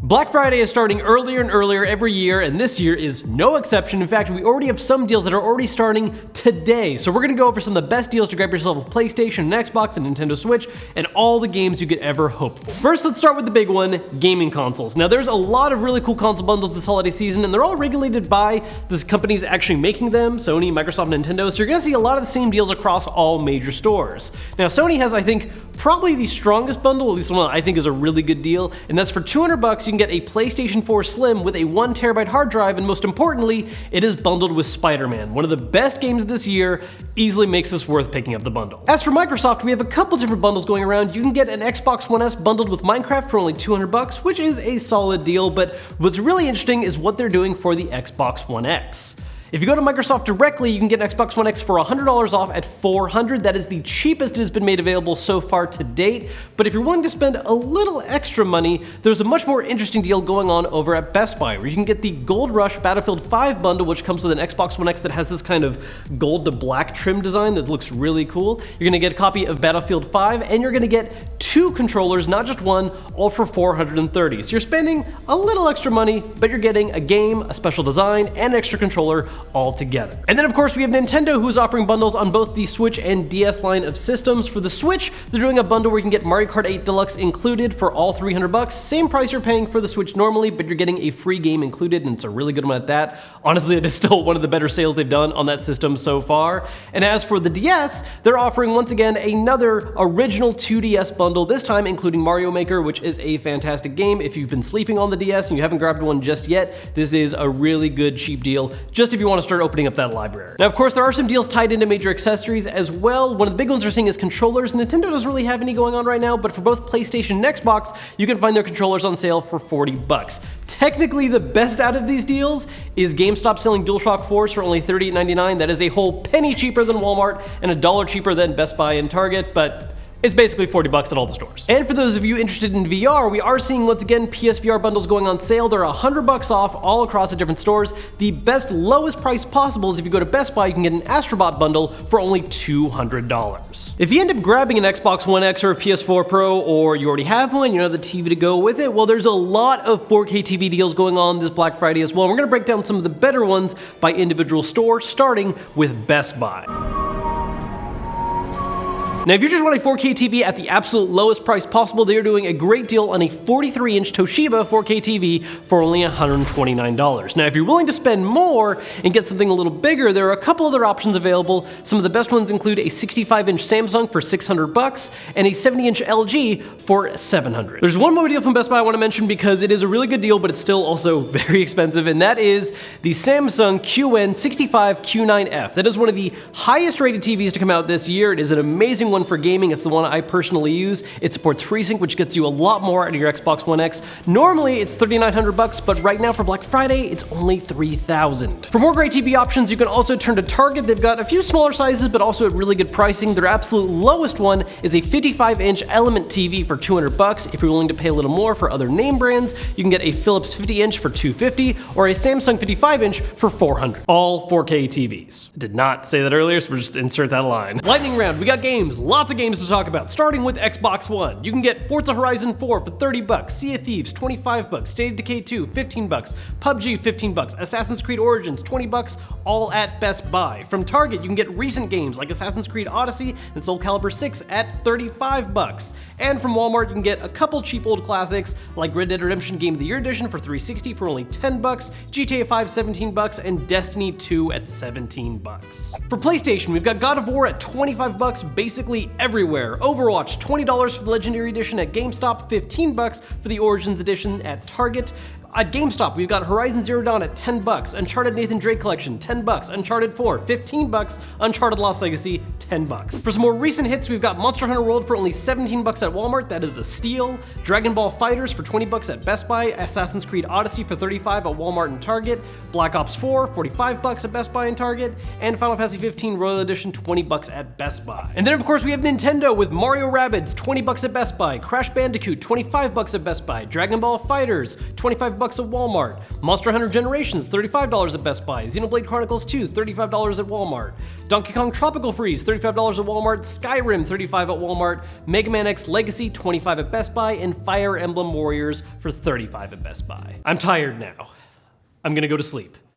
Black Friday is starting earlier and earlier every year, and this year is no exception. In fact, we already have some deals that are already starting today. So we're gonna go over some of the best deals to grab yourself a PlayStation, an Xbox, and Nintendo Switch, and all the games you could ever hope for. First, let's start with the big one, gaming consoles. Now, there's a lot of really cool console bundles this holiday season, and they're all regulated by the companies actually making them, Sony, Microsoft, and Nintendo, so you're gonna see a lot of the same deals across all major stores. Now, Sony has, I think, probably the strongest bundle, at least one I think is a really good deal, and that's for $200 you can get a PlayStation 4 Slim with a 1TB hard drive, and most importantly, it is bundled with Spider-Man, one of the best games this year. Easily makes this worth picking up the bundle. As for Microsoft, we have a couple different bundles going around. You can get an Xbox One S bundled with Minecraft for only $200, which is a solid deal, but what's really interesting is what they're doing for the Xbox One X. If you go to Microsoft directly, you can get an Xbox One X for $100 off at $400. That is the cheapest it has been made available so far to date. But if you're willing to spend a little extra money, there's a much more interesting deal going on over at Best Buy, where you can get the Gold Rush Battlefield 5 bundle, which comes with an Xbox One X that has this kind of gold to black trim design that looks really cool. You're gonna get a copy of Battlefield 5, and you're gonna get 2 controllers, not just one, all for $430. So you're spending a little extra money, but you're getting a game, a special design, and an extra controller all together. And then of course we have Nintendo, who is offering bundles on both the Switch and DS line of systems. For the Switch, they're doing a bundle where you can get Mario Kart 8 Deluxe included for all $300. Same price you're paying for the Switch normally, but you're getting a free game included, and it's a really good one at that. Honestly, it is still one of the better sales they've done on that system so far. And as for the DS, they're offering once again another original 2DS bundle, this time including Mario Maker, which is a fantastic game. If you've been sleeping on the DS and you haven't grabbed one just yet, this is a really good cheap deal, just if you want to start opening up that library. Now, of course, there are some deals tied into major accessories as well. One of the big ones we're seeing is controllers. Nintendo doesn't really have any going on right now, but for both PlayStation and Xbox, you can find their controllers on sale for $40. Technically, the best out of these deals is GameStop selling DualShock 4s for only $38.99. That is a whole penny cheaper than Walmart and $1 cheaper than Best Buy and Target, but it's basically $40 at all the stores. And for those of you interested in VR, we are seeing once again PSVR bundles going on sale. They're $100 off all across the different stores. The best lowest price possible is if you go to Best Buy, you can get an Astrobot bundle for only $200. If you end up grabbing an Xbox One X or a PS4 Pro, or you already have one, you know, the TV to go with it, well, there's a lot of 4K TV deals going on this Black Friday as well. We're gonna break down some of the better ones by individual store, starting with Best Buy. Now, if you just want a 4K TV at the absolute lowest price possible, they are doing a great deal on a 43-inch Toshiba 4K TV for only $129. Now, if you're willing to spend more and get something a little bigger, there are a couple other options available. Some of the best ones include a 65-inch Samsung for $600 and a 70-inch LG for $700. There's one more deal from Best Buy I want to mention because it is a really good deal, but it's still also very expensive, and that is the Samsung QN65Q9F. That is one of the highest rated TVs to come out this year. It is an amazing one for gaming. It's the one I personally use. It supports FreeSync, which gets you a lot more out of your Xbox One X. Normally it's $3,900, but right now for Black Friday it's only $3,000. For more great TV options, you can also turn to Target. They've got a few smaller sizes, but also at really good pricing. Their absolute lowest one is a 55-inch Element TV for $200. If you're willing to pay a little more for other name brands, you can get a Philips 50-inch for $250 or a Samsung 55-inch for $400. All 4K TVs. I did not say that earlier, so we'll just insert that line. Lightning round. We got games. Lots of games to talk about, starting with Xbox One. You can get Forza Horizon 4 for $30, Sea of Thieves $25, State of Decay 2 $15, PUBG $15, Assassin's Creed Origins $20, all at Best Buy. From Target, you can get recent games like Assassin's Creed Odyssey and Soul Calibur 6 at $35. And from Walmart, you can get a couple cheap old classics like Red Dead Redemption Game of the Year Edition for $360 for only $10, GTA 5 $17, and Destiny 2 at $17. For PlayStation, we've got God of War at $25 basically everywhere. Overwatch, $20 for the Legendary Edition at GameStop, $15 for the Origins Edition at Target. At GameStop, we've got Horizon Zero Dawn at $10, Uncharted Nathan Drake Collection, $10, Uncharted 4, $15, Uncharted Lost Legacy, $10. For some more recent hits, we've got Monster Hunter World for only $17 at Walmart, that is a steal. Dragon Ball FighterZ for $20 at Best Buy, Assassin's Creed Odyssey for $35 at Walmart and Target, Black Ops 4, $45 at Best Buy and Target, and Final Fantasy 15 Royal Edition, $20 at Best Buy. And then of course we have Nintendo with Mario Rabbids, $20 at Best Buy, Crash Bandicoot, $25 at Best Buy, Dragon Ball FighterZ, $25 $30 at Walmart. Monster Hunter Generations, $35 at Best Buy. Xenoblade Chronicles 2, $35 at Walmart. Donkey Kong Tropical Freeze, $35 at Walmart. Skyrim, $35 at Walmart. Mega Man X Legacy, $25 at Best Buy. And Fire Emblem Warriors for $35 at Best Buy. I'm tired now. I'm gonna go to sleep.